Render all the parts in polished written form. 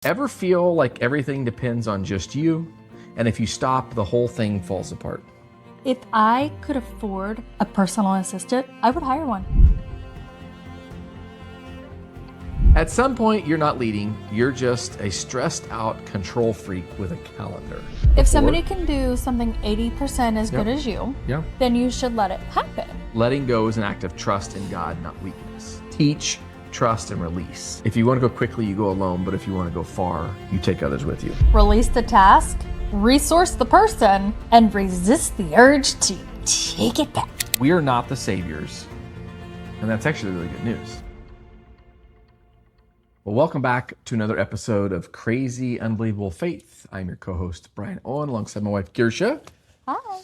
Ever feel like everything depends on just you? And if you stop, the whole thing falls apart. If I could afford a personal assistant, I would hire one. At some point, you're not leading, you're just a stressed out control freak with a calendar. If somebody can do something 80% as good as you, then you should let it happen. Letting go is an act of trust in God, not weakness. Teach, trust, and release. If you want to go quickly, you go alone, but if you want to go far, you take others with you. Release the task, resource the person, and resist the urge to take it back. We are not the saviors, and that's actually really good news. Well, welcome back to another episode of Crazy Unbelievable Faith. I'm your co-host, Brian Owen, alongside my wife, Kersha. Hi.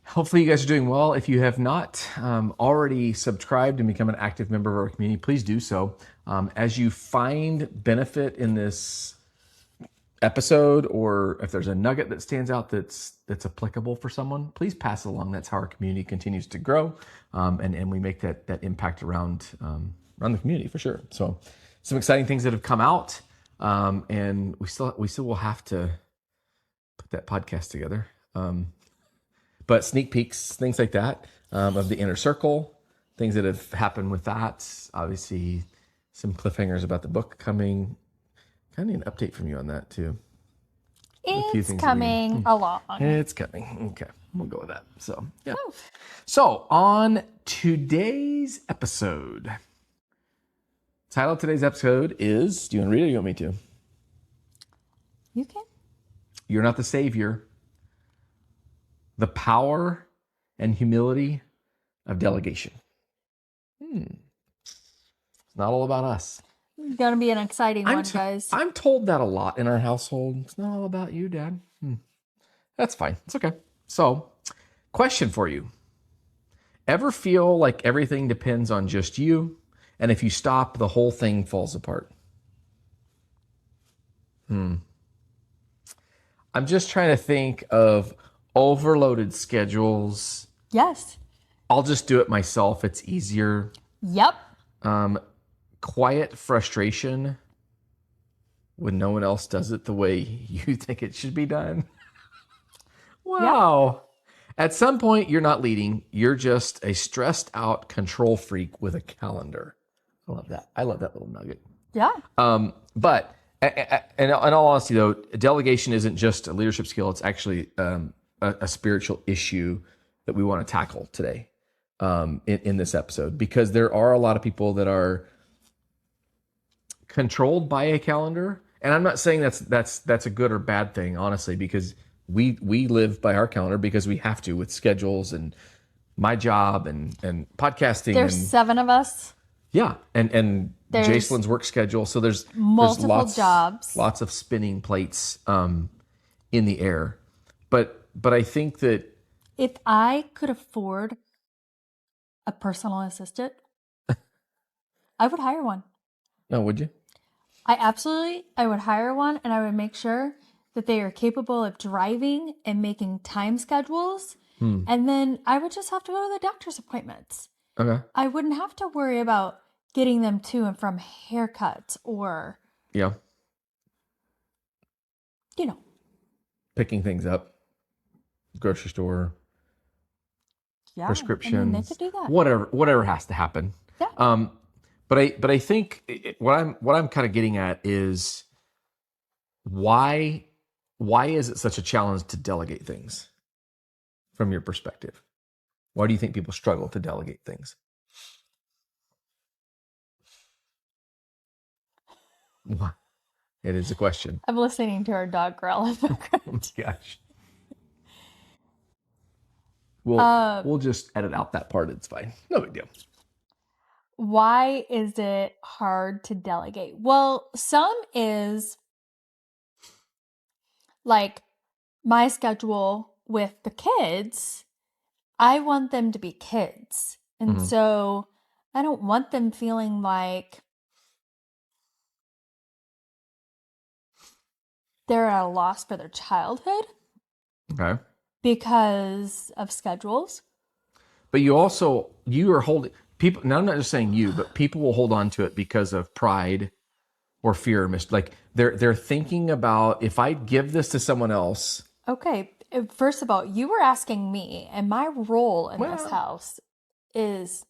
Hopefully you guys are doing well. If you have not already subscribed and become an active member of our community, please do so. As you find benefit in this episode, or if there's a nugget that stands out that's applicable for someone, please pass it along. That's how our community continues to grow, and we make that impact around the community for sure. So some exciting things that have come out, and we still will have to put that podcast together. But sneak peeks, things like that, of the inner circle, things that have happened with that. Obviously, some cliffhangers about the book coming. Kind of an update from you on that too. It's coming along. It's coming. Okay, we'll go with that. So, yeah. Oh. So, on today's episode, title of today's episode is, do you want to read it or do you want me to? You can. You're not the savior. The power and humility of delegation. It's not all about us. It's going to be an exciting one, guys. I'm told that a lot in our household. It's not all about you, Dad. That's fine. It's okay. So, question for you. Ever feel like everything depends on just you? And if you stop, the whole thing falls apart? I'm just trying to think of overloaded schedules. Yes. I'll just do it myself. It's easier. Yep. Quiet frustration when no one else does it the way you think it should be done. Wow. Yep. At some point, you're not leading. You're just a stressed out control freak with a calendar. I love that. I love that little nugget. Yeah. But in all honesty, though, delegation isn't just a leadership skill. It's actually a spiritual issue that we want to tackle today in this episode, because there are a lot of people that are controlled by a calendar. And I'm not saying that's a good or bad thing, honestly, because we live by our calendar because we have to, with schedules and my job and podcasting. There's 7 of us. Yeah, and Jacelyn's work schedule. So there's multiple jobs, lots of spinning plates in the air. But I think that if I could afford a personal assistant, I would hire one. Oh, would you? I would hire one, and I would make sure that they are capable of driving and making time schedules. And then I would just have to go to the doctor's appointments. Okay. I wouldn't have to worry about getting them to and from haircuts or, picking things up, grocery store, prescriptions, they could do that. Whatever has to happen. Yeah. But I think what I'm kind of getting at is why is it such a challenge to delegate things from your perspective? Why do you think people struggle to delegate things? What? It is a question. I'm listening to our dog growl in the background. Oh, gosh. We'll just edit out that part. It's fine. No big deal. Why is it hard to delegate? Well, some is like my schedule with the kids. I want them to be kids. And so I don't want them feeling like they're at a loss for their childhood. Okay. Because of schedules. But you are holding people. Now, I'm not just saying you, but people will hold on to it because of pride or fear of like they're thinking about, if I give this to someone else. Okay. First of all, you were asking me, and my role in this Well, house is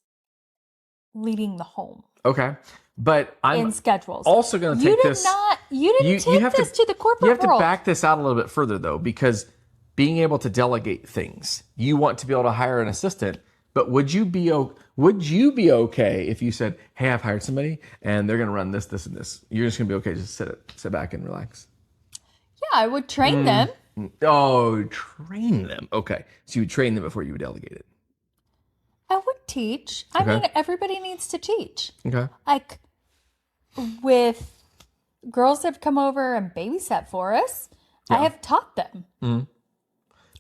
leading the home okay, but I'm in schedules. also going to take this. You didn't take this to the You corporate have to world. back this out a little bit further, though, because being able to delegate things, you want to be able to hire an assistant. But would you be okay if you said, "Hey, I've hired somebody, and they're going to run this, this, and this"? You're just going to be okay, just sit back and relax. Yeah, I would train them. Oh, train them. Okay, so you would train them before you would delegate it. I would teach. I Okay. mean, everybody needs to teach. Okay. Like with girls that have come over and babysat for us, I have taught them.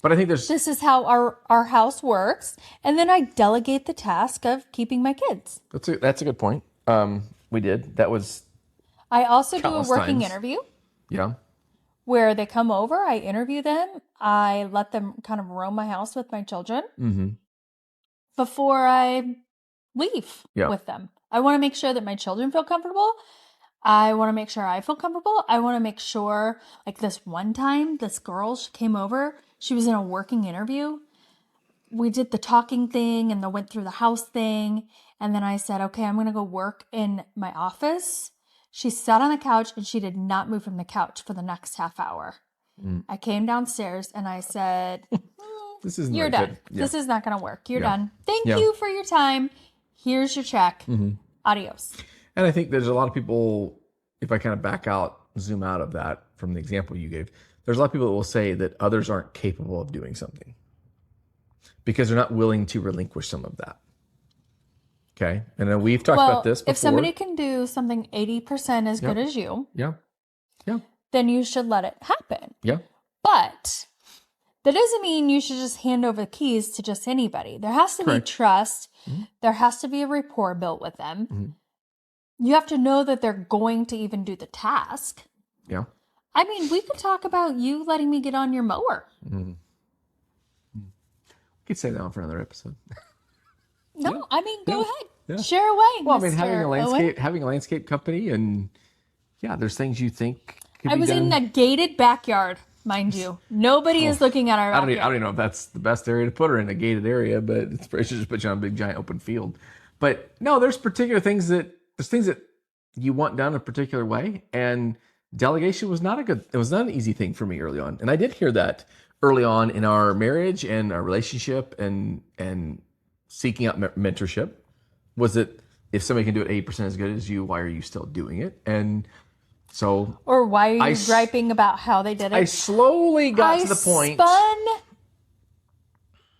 But I think there's This is how our house works. And then I delegate the task of keeping my kids. that's a good point. We did. That was I also do a countless working times. interview Yeah. where they come over, I interview them, I let them kind of roam my house with my children before I leave with them. I want to make sure that my children feel comfortable. I want to make sure I feel comfortable. I want to make sure, like this one time, this girl, she came over. She was in a working interview. We did the talking thing and the went through the house thing. And then I said, okay, I'm going to go work in my office. She sat on the couch and she did not move from the couch for the next half hour. I came downstairs and I said, This is you're not done. good. Yeah. This is not going to work. You're done. Thank Yeah. you for your time. Here's your check. Adios. And I think there's a lot of people, if I kind of zoom out of that from the example you gave, there's a lot of people that will say that others aren't capable of doing something because they're not willing to relinquish some of that. Okay. And then we've talked about this before. If somebody can do something 80% as good as you, Yeah. then you should let it happen. Yeah. But that doesn't mean you should just hand over the keys to just anybody. There has to be trust. There has to be a rapport built with them. You have to know that they're going to even do the task. Yeah. I mean, we could talk about you letting me get on your mower. We could save that one for another episode. No, I mean, go ahead. Yeah. Share away. Well, I mean, Mr. having a landscape company, and there's things you think could I be was done. in a gated backyard, mind you. Nobody is looking at our I backyard. don't even know if that's the best area to put her in, a gated area, but it should just put you on a big giant open field. But no, there's things that you want done a particular way, and delegation was not an easy thing for me early on. And I did hear that early on in our marriage and our relationship and seeking out mentorship, was that if somebody can do it 80% as good as you, why are you still doing it? And so, Or why are you griping about how they did it? I slowly got to the point. I spun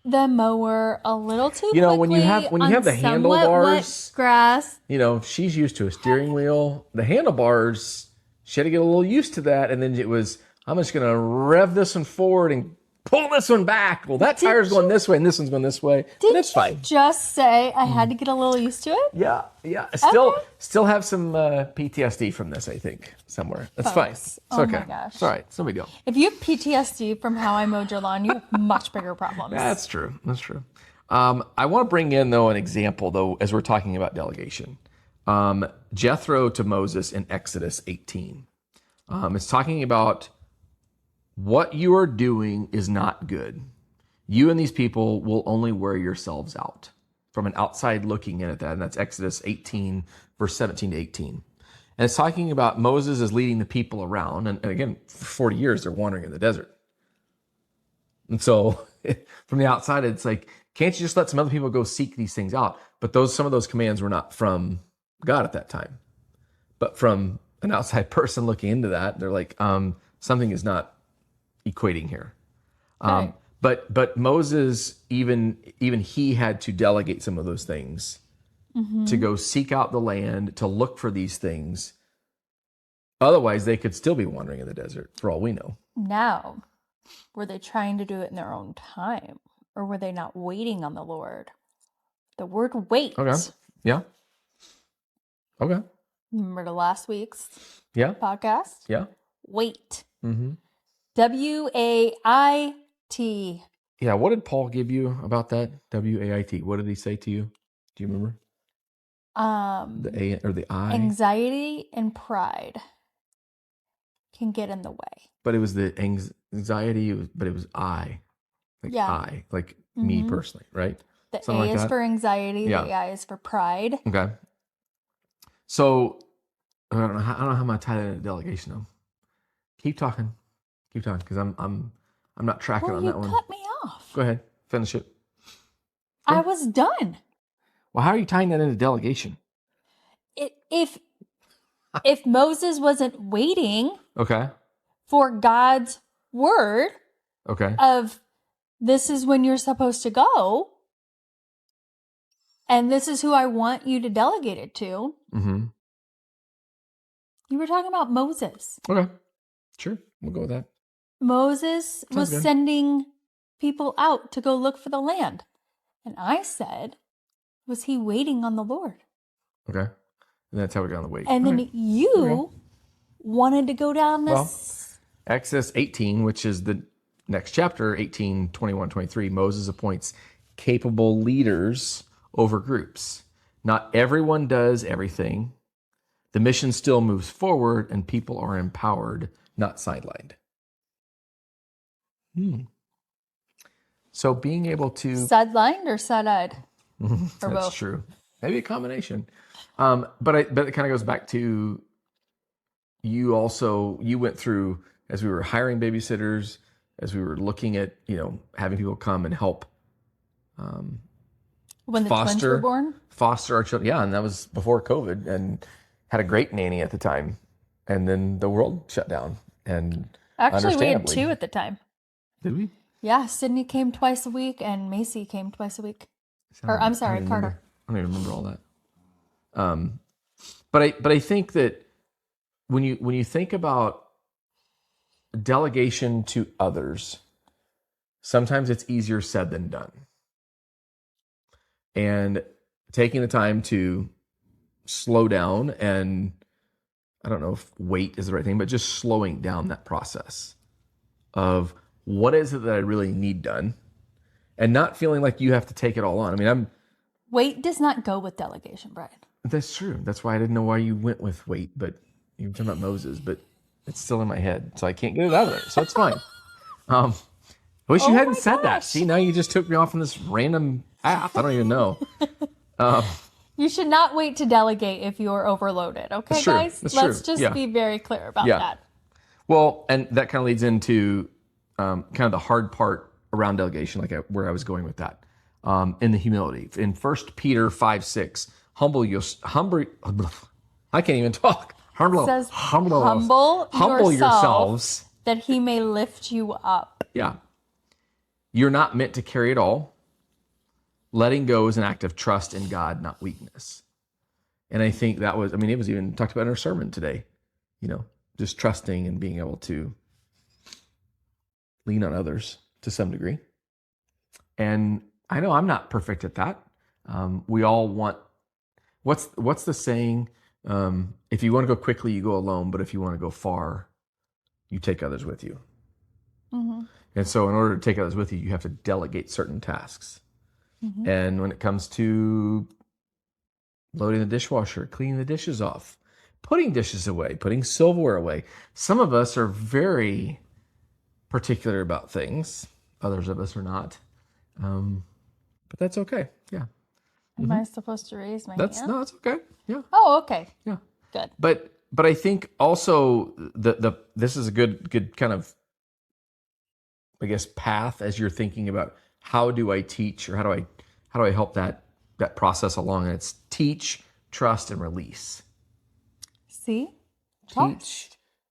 the mower a little too quickly when you have the handlebars, wet grass. She's used to a steering wheel. The handlebars, she had to get a little used to that, and then it was, I'm just gonna rev this one forward and pull this one back. Well, that tire's going this way and this one's going this way. But it's fine. Just say I had to get a little used to it? Yeah. Still have some PTSD from this, I think, somewhere. That's fine. It's okay. My gosh. It's all right. It's no big deal. If you have PTSD from how I mowed your lawn, you have much bigger problems. That's true. I want to bring in, though, an example, though, as we're talking about delegation. Jethro to Moses in Exodus 18. It's talking about what you are doing is not good. You and these people will only wear yourselves out. From an outside looking in at that, and that's Exodus 18, verse 17 to 18. And it's talking about Moses is leading the people around, and again, for 40 years, they're wandering in the desert. And so from the outside, it's like, can't you just let some other people go seek these things out? But some of those commands were not from God at that time, but from an outside person looking into that. They're like, something is not equating here. Right. But Moses, even he had to delegate some of those things to go seek out the land, to look for these things. Otherwise, they could still be wandering in the desert, for all we know. Now, were they trying to do it in their own time? Or were they not waiting on the Lord? The word wait. Okay. Yeah. Okay. Remember the last week's Yeah. podcast? Yeah. Wait. Mm-hmm. WAIT. Yeah. What did Paul give you about that? WAIT. What did he say to you? Do you remember? The A or the I? Anxiety and pride can get in the way. But it was the anxiety, but it was I. Like I, like me personally, right? The Something A like is that? for anxiety, the I is for pride. Okay. So I don't know how I'm gonna tie that into delegation though. Keep talking, because I'm not tracking on that one. You cut me off. Go ahead, finish it. I was done. Well, how are you tying that into delegation? If Moses wasn't waiting, okay, for God's word, okay, of this is when you're supposed to go, and this is who I want you to delegate it to. mm-hmm. You were talking about Moses. Okay, sure, we'll go with that. Moses was sending people out to go look for the land. And I said, was he waiting on the Lord? Okay. And that's how we got on the wait. And then you wanted to go down this. Well, Exodus 18, which is the next chapter, 18, 21, 23, Moses appoints capable leaders over groups. Not everyone does everything. The mission still moves forward and people are empowered, not sidelined. So being able to... Sidelined or side-eyed? That's both. True. Maybe a combination. But it kind of goes back to you went through, as we were hiring babysitters, as we were looking at, having people come and help when the twins were born? Foster our children. Yeah, and that was before COVID, and had a great nanny at the time. And then the world shut down. And actually, we had 2 at the time. Did we? Yeah, Sydney came twice a week and Macy came twice a week. I'm sorry, Carter. I don't even remember all that. But I think that when you think about delegation to others, sometimes it's easier said than done. And taking the time to slow down, and I don't know if wait is the right thing, but just slowing down that process of what is it that I really need done, and not feeling like you have to take it all on. I mean, Wait does not go with delegation, Brian. That's true. That's why I didn't know why you went with wait, but you were talking about Moses, but it's still in my head, so I can't get it out of there. So it's fine. I wish you hadn't said that. See, now you just took me off on this random path. I don't even know. You should not wait to delegate if you're overloaded. Okay, guys? Let's just be very clear about that. Well, and that kind of leads into kind of the hard part around delegation, like where I was going with that, in the humility. In 1 Peter 5:6, I can't even talk. Humble yourselves that he may lift you up. Yeah. You're not meant to carry it all. Letting go is an act of trust in God, not weakness. And I think it was even talked about in our sermon today, just trusting and being able to lean on others to some degree. And I know I'm not perfect at that. We all want, what's the saying? If you want to go quickly, you go alone, but if you want to go far, you take others with you. Mm-hmm. And so in order to take others with you, you have to delegate certain tasks. Mm-hmm. And when it comes to loading the dishwasher, cleaning the dishes off, putting dishes away, putting silverware away, some of us are very particular about things. Others of us are not. But that's okay. Yeah. Am I supposed to raise my hand? No, it's okay. Yeah. Oh, okay. Yeah. Good. But I think also this is a good kind of, I guess, path as you're thinking about how do I teach, or how do I help that process along. And it's teach, trust, and release. See?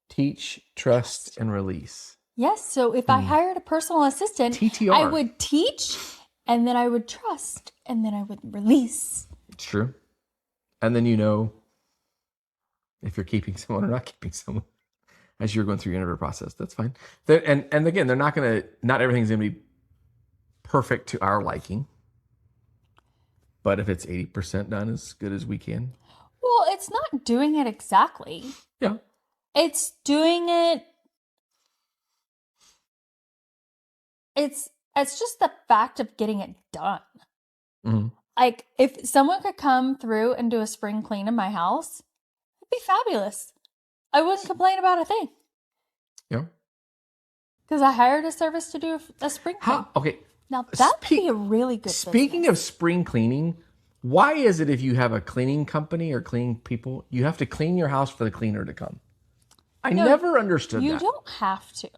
Teach, trust, and release. Yes. So if I hired a personal assistant, TTR. I would teach, and then I would trust, and then I would release. It's true. And then if you're keeping someone or not keeping someone as you're going through your interview process. That's fine. And again, not everything's going to be perfect to our liking. But if it's 80% done, as good as we can. Well, it's not doing it exactly. Yeah. It's doing it. It's just the fact of getting it done. Mm-hmm. Like, if someone could come through and do a spring clean in my house, it'd be fabulous. I wouldn't complain about a thing. Yeah. Because I hired a service to do a spring clean. Okay. Now, that would be a really good Speaking business. of spring cleaning, why is it if you have a cleaning company or cleaning people, you have to clean your house for the cleaner to come? I never understood that. You don't have to.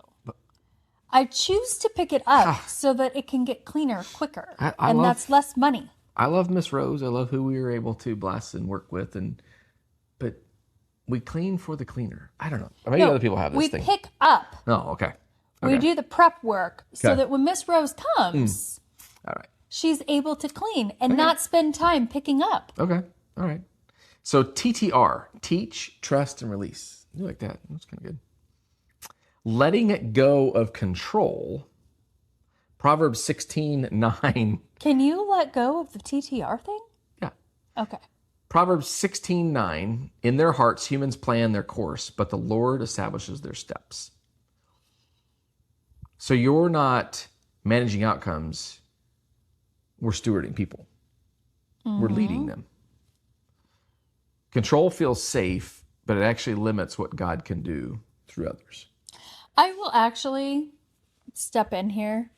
I choose to pick it up so that it can get cleaner quicker. That's less money. I love Miss Rose. I love who we were able to bless and work with. But we clean for the cleaner. I don't know. Maybe other people have this thing. We pick up. Oh, okay. We do the prep work so that when Miss Rose comes, all right, she's able to clean and not spend time picking up. Okay. All right. So TTR, teach, trust, and release. You like that? That's kind of good. Letting it go of control. Proverbs 16:9. Can you let go of the TTR thing? Yeah. Okay. Proverbs 16:9. In their hearts, humans plan their course, but the Lord establishes their steps. So you're not managing outcomes. We're stewarding people. We're leading them. Control feels safe, but it actually limits what God can do through others. I will actually step in here.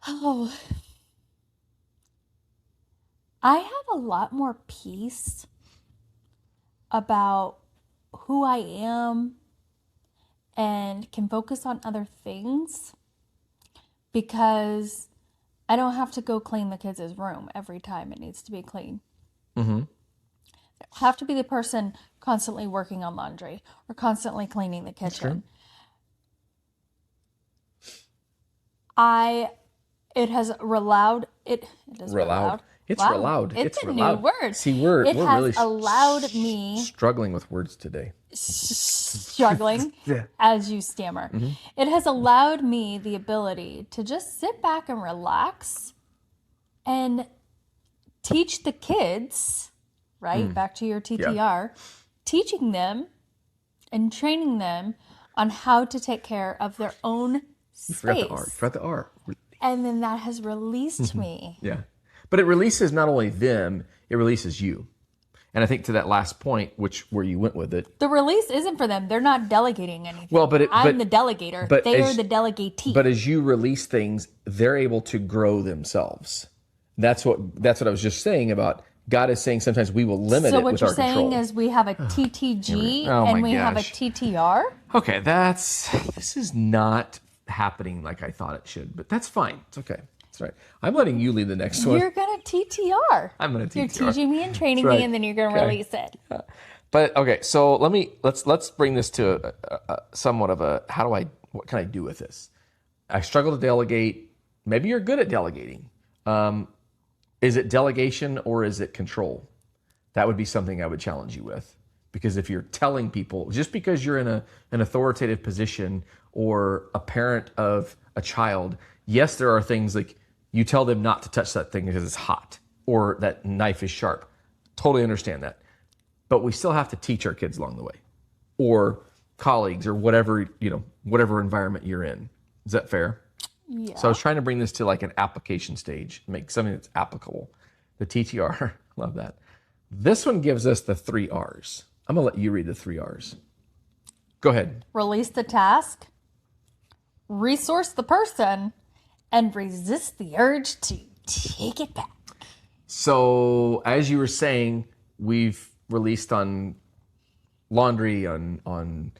Oh, I have a lot more peace about who I am and can focus on other things because I don't have to go clean the kids' room every time it needs to be clean. I have to be the person constantly working on laundry or constantly cleaning the kitchen. It has allowed. It's wow. allowed. It's a new word. See, we're really allowed me struggling with words today. Struggling as you stammer. It has allowed me the ability to just sit back and relax and teach the kids, right? Back to your TTR, teaching them and training them on how to take care of their own space. You forgot the R. And then that has released me. Yeah. But it releases not only them, it releases you. And I think to that last point, where you went with it. The release isn't for them. They're not delegating anything. Well, I'm the delegator. They are the delegatee. But as you release things, they're able to grow themselves. That's what I was just saying about God is saying sometimes we will limit it with our control. So what you're saying is we have a TTG and we have a TTR? Okay, this is not happening like I thought it should, but that's fine. It's okay. That's right. I'm letting you lead the next one. You're going to TTR. I'm going to TTR. You're teaching me and training me, and then you're going to release it. Yeah. But okay, so let's bring this to somewhat of a what can I do with this? I struggle to delegate. Maybe you're good at delegating. Is it delegation or is it control? That would be something I would challenge you with. Because if you're telling people, just because you're in an authoritative position or a parent of a child, yes, there are things like you tell them not to touch that thing because it's hot or that knife is sharp. Totally understand that. But we still have to teach our kids along the way, or colleagues, or whatever environment you're in. Is that fair? Yeah. So I was trying to bring this to like an application stage, make something that's applicable. The TTR, love that. This one gives us the 3 R's. I'm going to let you read the 3 R's. Go ahead. Release the task, resource the person, and resist the urge to take it back. So as you were saying, we've released on laundry, on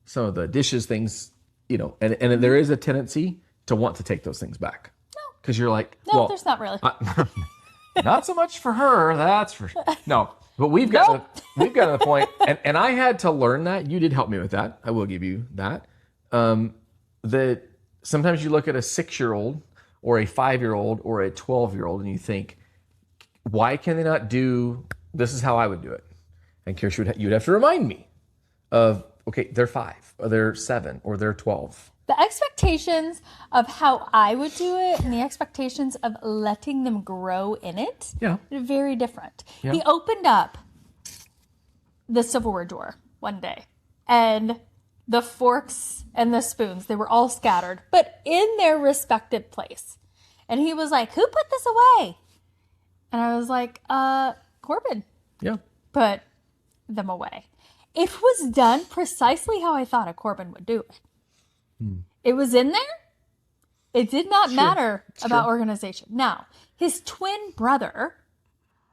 some of the dishes, things, and there is a tendency to want to take those things back. No. Because you're like, no, there's not really. Not so much for her, that's for sure. No, but we've got to the point, and I had to learn that. You did help me with that. I will give you that. That sometimes you look at a 6-year-old or a 5-year-old or a 12-year-old and you think, why can they not do, this is how I would do it. And Kersha, you'd have to remind me of, okay, they're 5 or they're 7 or they're 12. The expectations of how I would do it and the expectations of letting them grow in it are very different. Yeah. He opened up the silverware drawer one day, and the forks and the spoons, they were all scattered, but in their respective place. And he was like, who put this away? And I was like, Corbin. Yeah. Put them away. It was done precisely how I thought a Corbin would do it. It was in there. It did not matter about organization. Now, his twin brother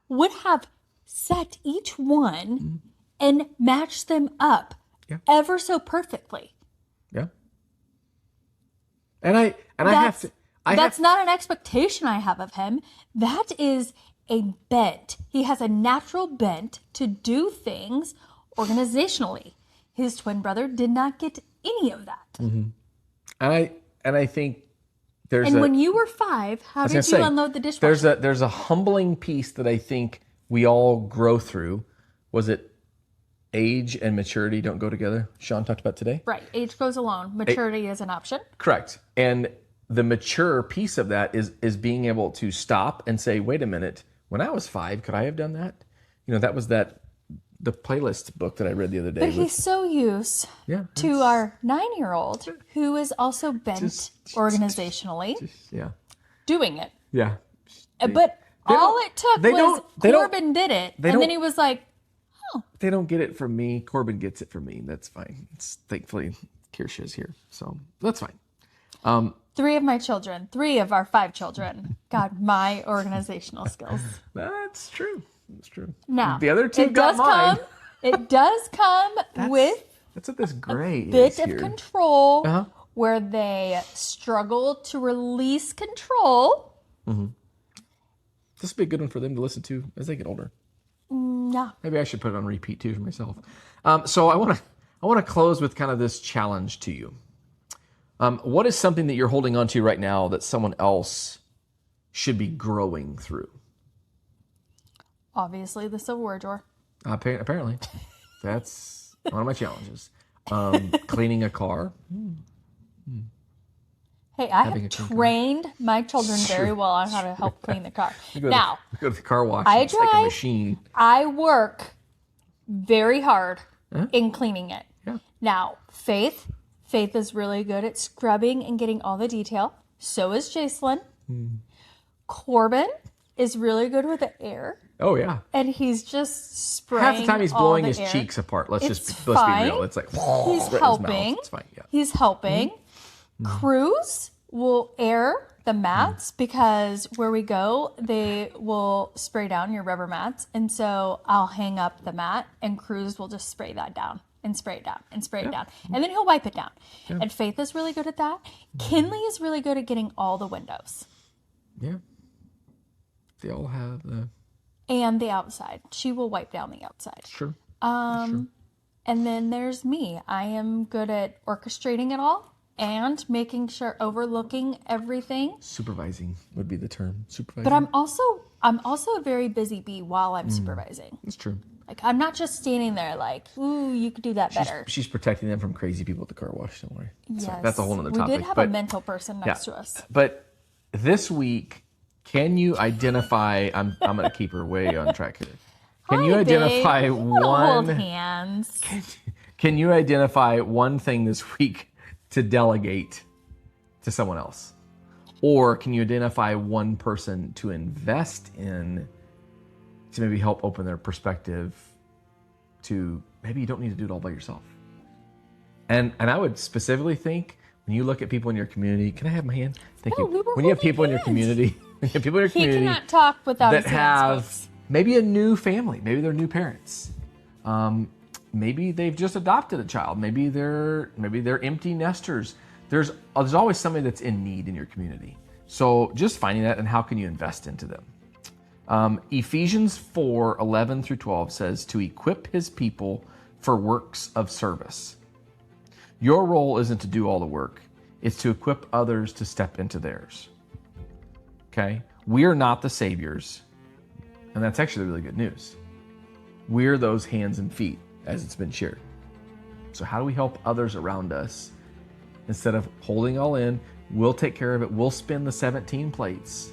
would have set each one and matched them up ever so perfectly. Yeah. And I have to. That's not an expectation I have of him. That is a bent. He has a natural bent to do things organizationally. His twin brother did not get any of that. Mm-hmm. And I think when you were 5, how did you unload the dishwasher? There's a humbling piece that I think we all grow through. Was it age and maturity don't go together? Sean talked about today. Right. Age goes alone. Maturity is an option. Correct. And the mature piece of that is being able to stop and say, wait a minute, when I was 5, could I have done that? That was the playlist book that I read the other day. But he's so used to our 9-year-old who is also bent organizationally doing it. Yeah. But all it took was Corbin did it. And then he was like, oh. They don't get it from me. Corbin gets it from me. That's fine. Thankfully, Kersha is here. So that's fine. 3 of our 5 children got my organizational skills. That's true. That's true. Now, the other 2 got mine. It does come with that's what this gray a bit is of here. control where they struggle to release control. Mm-hmm. This would be a good one for them to listen to as they get older. Yeah. Maybe I should put it on repeat too for myself. So I want to close with kind of this challenge to you. What is something that you're holding on to right now that someone else should be growing through? Obviously, the silverware drawer. Apparently. That's one of my challenges. Cleaning a car. Hey, I have trained my children very well on how to help clean the car. Now, we go to the car wash. I it's drive. like a machine. I work very hard in cleaning it. Yeah. Now, Faith is really good at scrubbing and getting all the detail. So is Jacelyn. Corbin is really good with the air. Oh, yeah. And he's just spraying half the time he's blowing his air. cheeks apart. Let's be real. It's like he's helping. It's fine. Yeah. He's helping. Cruz will air the mats because where we go, they will spray down your rubber mats. And so I'll hang up the mat and Cruz will just spray that down and spray it down and spray it down. And then he'll wipe it down. Yeah. And Faith is really good at that. Kinley is really good at getting all the windows. Yeah. They all have the... And the outside. She will wipe down the outside. Sure. And then there's me. I am good at orchestrating it all and making sure, overlooking everything. Supervising would be the term. Supervising. But I'm also a very busy bee while I'm supervising. That's true. Like, I'm not just standing there like, ooh, you could do that better. She's protecting them from crazy people at the car wash. Don't worry. Yes. So that's a whole other topic. We did have a mental person next to us. But this week, can you identify? I'm going to keep her way on track here. Can you identify one? Hold hands. Can you identify one thing this week to delegate to someone else, or can you identify one person to invest in to maybe help open their perspective to maybe you don't need to do it all by yourself? And I would specifically think when you look at people in your community. Can I have my hand? Thank you. When you have people in your community. People in your community he cannot talk without that his hands, have folks. Maybe a new family. Maybe they're new parents. Maybe they've just adopted a child. Maybe they're empty nesters. There's always somebody that's in need in your community. So just finding that and how can you invest into them? Ephesians 4:11 through 12 says to equip his people for works of service. Your role isn't to do all the work. It's to equip others to step into theirs. Okay? We are not the saviors. And that's actually really good news. We're those hands and feet, as it's been shared. So how do we help others around us? Instead of holding all in, we'll take care of it. We'll spin the 17 plates.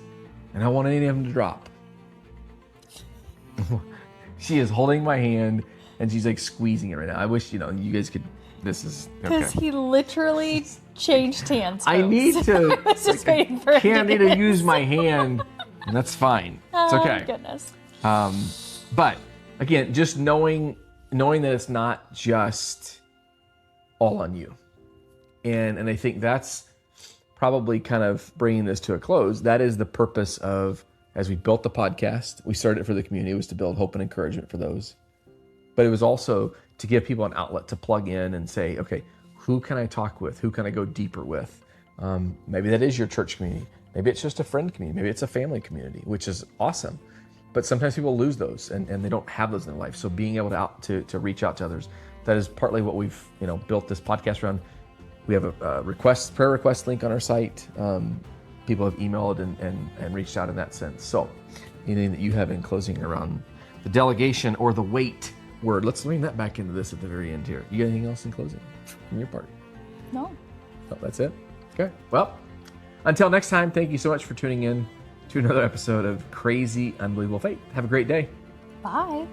And I don't want any of them to drop. She is holding my hand and she's like squeezing it right now. I wish, you guys could, this is, okay. Because he literally changed hands. I need to, I was just waiting for can't need to use my hand and that's fine. It's okay. Oh, goodness. But again, just knowing that it's not just all on you. And I think that's probably kind of bringing this to a close. That is the purpose of, as we built the podcast, we started it for the community. It was to build hope and encouragement for those. But it was also to give people an outlet to plug in and say, okay, who can I talk with? Who can I go deeper with? Maybe that is your church community. Maybe it's just a friend community. Maybe it's a family community, which is awesome. But sometimes people lose those and they don't have those in their life. So being able to reach out to others, that is partly what we've built this podcast around. We have a prayer request link on our site. People have emailed and reached out in that sense. So anything that you have in closing around the delegation or the wait word, let's bring that back into this at the very end here. You got anything else in closing from your part? No. Oh, that's it? Okay. Well, until next time, thank you so much for tuning in to another episode of Crazy Unbelievable Faith. Have a great day. Bye.